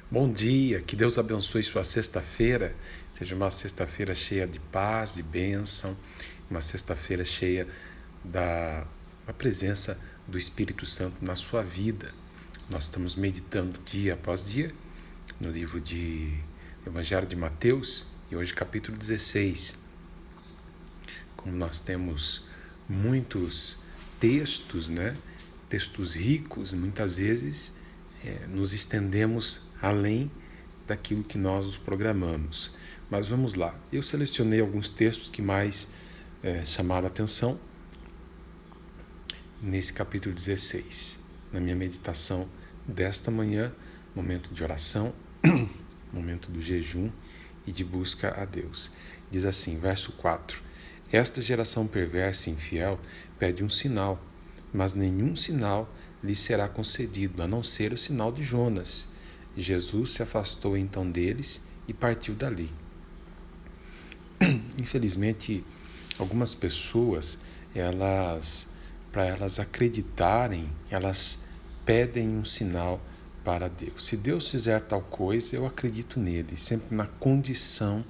Bom dia, que Deus abençoe sua sexta-feira, seja uma sexta-feira cheia de paz, de bênção, uma sexta-feira cheia da presença do Espírito Santo na sua vida. Nós estamos meditando dia após dia no livro de Evangelho de Mateus e hoje capítulo 16. Como nós temos muitos textos, textos ricos, muitas vezes nos estendemos além daquilo que nós nos programamos. Mas vamos lá. Eu selecionei alguns textos que mais chamaram a atenção nesse capítulo 16. Na minha meditação desta manhã, momento de oração, momento do jejum e de busca a Deus. Diz assim, verso 4. Esta geração perversa e infiel pede um sinal, mas nenhum sinal lhe será concedido, a não ser o sinal de Jonas. Jesus se afastou então deles e partiu dali. Infelizmente, algumas pessoas, para elas acreditarem, elas pedem um sinal para Deus. Se Deus fizer tal coisa, eu acredito nele, sempre na condição,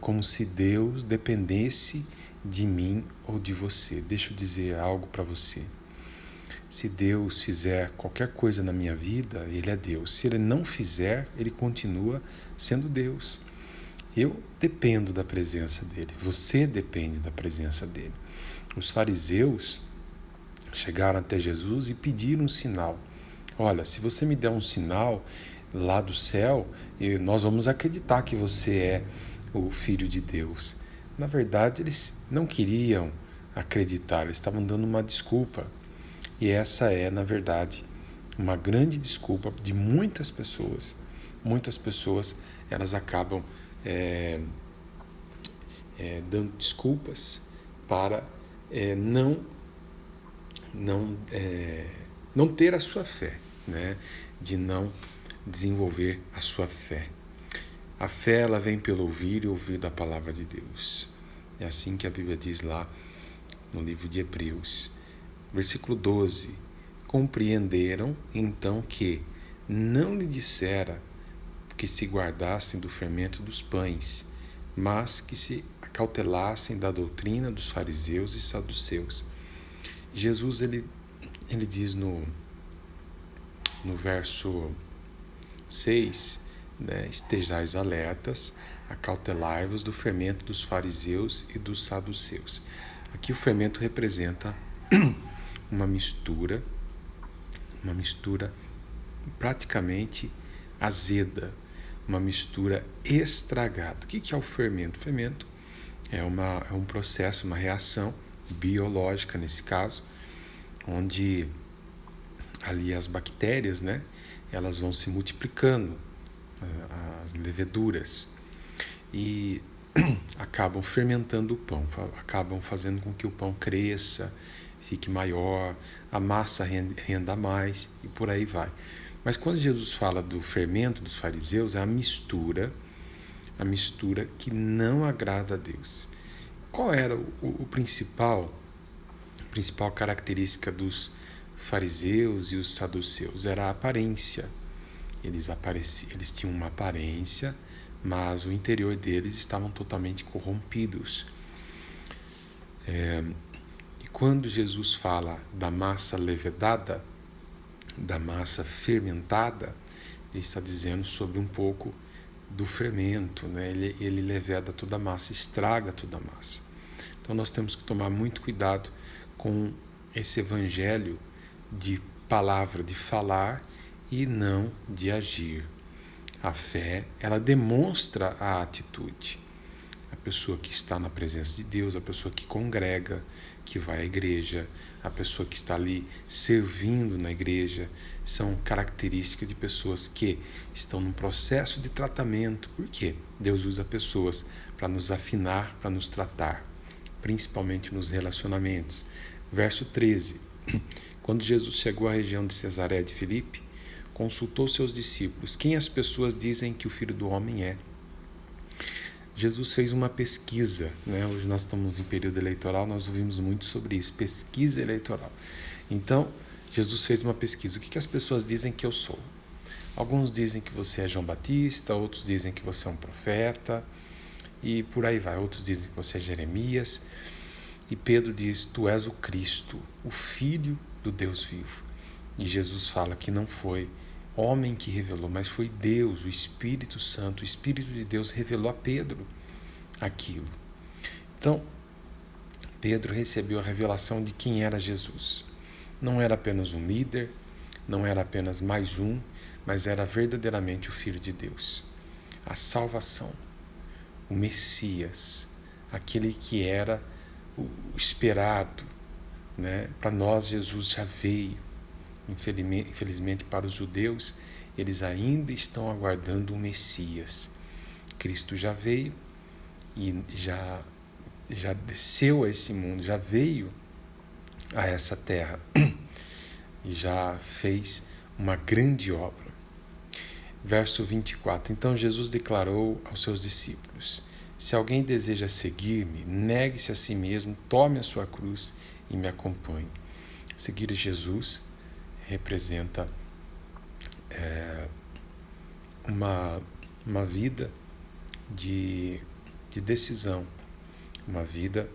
como se Deus dependesse de mim ou de você. Deixa eu dizer algo para você. Se Deus fizer qualquer coisa na minha vida, Ele é Deus. Se Ele não fizer, Ele continua sendo Deus. Eu dependo da presença dEle. Você depende da presença dEle. Os fariseus chegaram até Jesus e pediram um sinal. Olha, se você me der um sinal lá do céu, nós vamos acreditar que você é o Filho de Deus. Na verdade, eles não queriam acreditar, eles estavam dando uma desculpa. E essa é, na verdade, uma grande desculpa de muitas pessoas. Muitas pessoas, elas acabam dando desculpas para não ter a sua fé, de não desenvolver a sua fé. A fé, ela vem pelo ouvir e ouvir da palavra de Deus. É assim que a Bíblia diz lá no livro de Hebreus. Versículo 12. Compreenderam então que não lhe dissera que se guardassem do fermento dos pães, mas que se acautelassem da doutrina dos fariseus e saduceus. Jesus, ele diz no verso 6, estejais alertas, acautelai-vos do fermento dos fariseus e dos saduceus. Aqui o fermento representa uma mistura praticamente azeda, uma mistura estragada. O que é o fermento? O fermento é um processo, uma reação biológica nesse caso, onde ali as bactérias, elas vão se multiplicando, as leveduras, e acabam fermentando o pão, acabam fazendo com que o pão cresça, fique maior, a massa renda mais e por aí vai. Mas quando Jesus fala do fermento dos fariseus, é a mistura que não agrada a Deus. Qual era a principal característica dos fariseus e os saduceus? Era a aparência. Eles tinham uma aparência, mas o interior deles estavam totalmente corrompidos. E quando Jesus fala da massa levedada, da massa fermentada, ele está dizendo sobre um pouco do fermento, ele leveda toda a massa, estraga toda a massa. Então nós temos que tomar muito cuidado com esse evangelho de palavra, de falar e não de agir. A fé, ela demonstra a atitude. A pessoa que está na presença de Deus, a pessoa que congrega, que vai à igreja, a pessoa que está ali servindo na igreja, são características de pessoas que estão num processo de tratamento. Por quê? Deus usa pessoas para nos afinar, para nos tratar, principalmente nos relacionamentos. Verso 13. Quando Jesus chegou à região de Cesaré de Filipe, consultou seus discípulos. Quem as pessoas dizem que o Filho do Homem é? Jesus fez uma pesquisa, Hoje nós estamos em período eleitoral, nós ouvimos muito sobre isso, pesquisa eleitoral. Então, Jesus fez uma pesquisa. O que as pessoas dizem que eu sou? Alguns dizem que você é João Batista, outros dizem que você é um profeta, e por aí vai. Outros dizem que você é Jeremias. E Pedro diz: tu és o Cristo, o Filho do Deus vivo. E Jesus fala que não foi homem que revelou, mas foi Deus, o Espírito Santo. O Espírito de Deus revelou a Pedro aquilo. Então, Pedro recebeu a revelação de quem era Jesus. Não era apenas um líder, não era apenas mais um, mas era verdadeiramente o Filho de Deus. A salvação, o Messias, aquele que era o esperado, né? Para nós, Jesus já veio. Infelizmente, para os judeus, eles ainda estão aguardando o Messias. Cristo já veio e já desceu a esse mundo, já veio a essa terra e já fez uma grande obra. Verso 24. Então Jesus declarou aos seus discípulos: se alguém deseja seguir-me, negue-se a si mesmo, tome a sua cruz e me acompanhe. Seguir Jesus representa uma vida de decisão, uma vida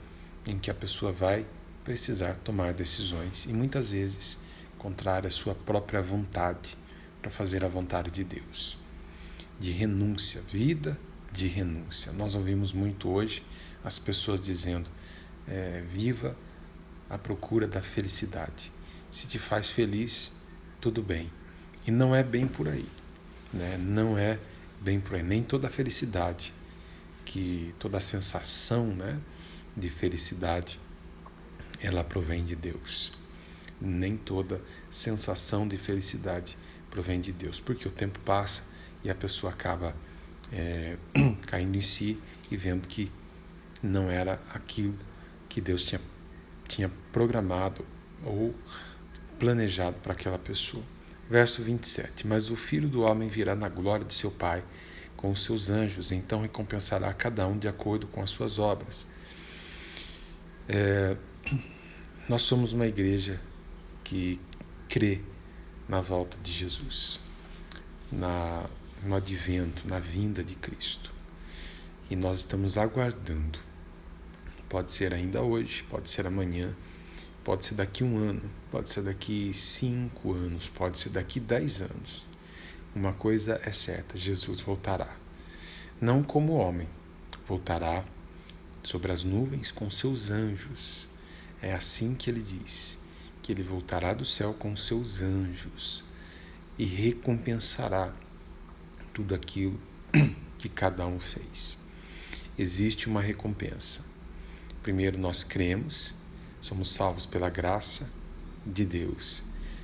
em que a pessoa vai precisar tomar decisões e muitas vezes contrárias à sua própria vontade, para fazer a vontade de Deus. De renúncia, vida de renúncia. Nós ouvimos muito hoje as pessoas dizendo: viva à procura da felicidade. Se te faz feliz, tudo bem. E não é bem por aí, né? Não é bem por aí. Nem toda a felicidade, toda a sensação, né, de felicidade, ela provém de Deus. Nem toda sensação de felicidade provém de Deus, porque o tempo passa e a pessoa acaba caindo em si e vendo que não era aquilo que Deus tinha programado ou planejado para aquela pessoa. Verso 27. Mas o Filho do Homem virá na glória de seu Pai com os seus anjos, então recompensará a cada um de acordo com as suas obras. Nós somos uma igreja que crê na volta de Jesus, no advento, na vinda de Cristo. E nós estamos aguardando. Pode ser ainda hoje, pode ser amanhã, pode ser daqui 1 ano, pode ser daqui 5 anos, pode ser daqui 10 anos. Uma coisa é certa: Jesus voltará. Não como homem, voltará sobre as nuvens com seus anjos. É assim que ele diz, que ele voltará do céu com seus anjos e recompensará tudo aquilo que cada um fez. Existe uma recompensa. Primeiro, nós cremos, somos salvos pela graça de Deus.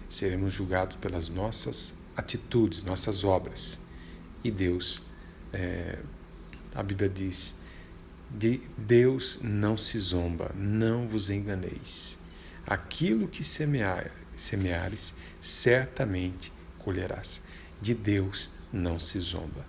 Seremos julgados pelas nossas atitudes, nossas obras. E Deus, a Bíblia diz: de Deus não se zomba, não vos enganeis. Aquilo que semeares, certamente colherás. De Deus não se zomba.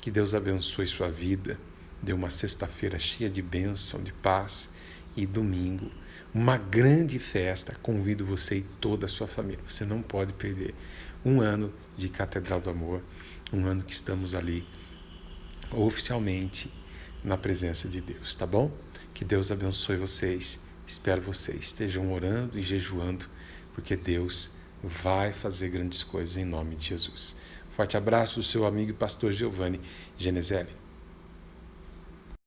Que Deus abençoe sua vida. Dê uma sexta-feira cheia de bênção, de paz, e domingo uma grande festa. Convido você e toda a sua família. Você não pode perder 1 ano de Catedral do Amor, 1 ano que estamos ali oficialmente na presença de Deus, tá bom? Que Deus abençoe vocês. Espero vocês estejam orando e jejuando, porque Deus vai fazer grandes coisas em nome de Jesus. Forte abraço do seu amigo e pastor Giovanni Genezelli.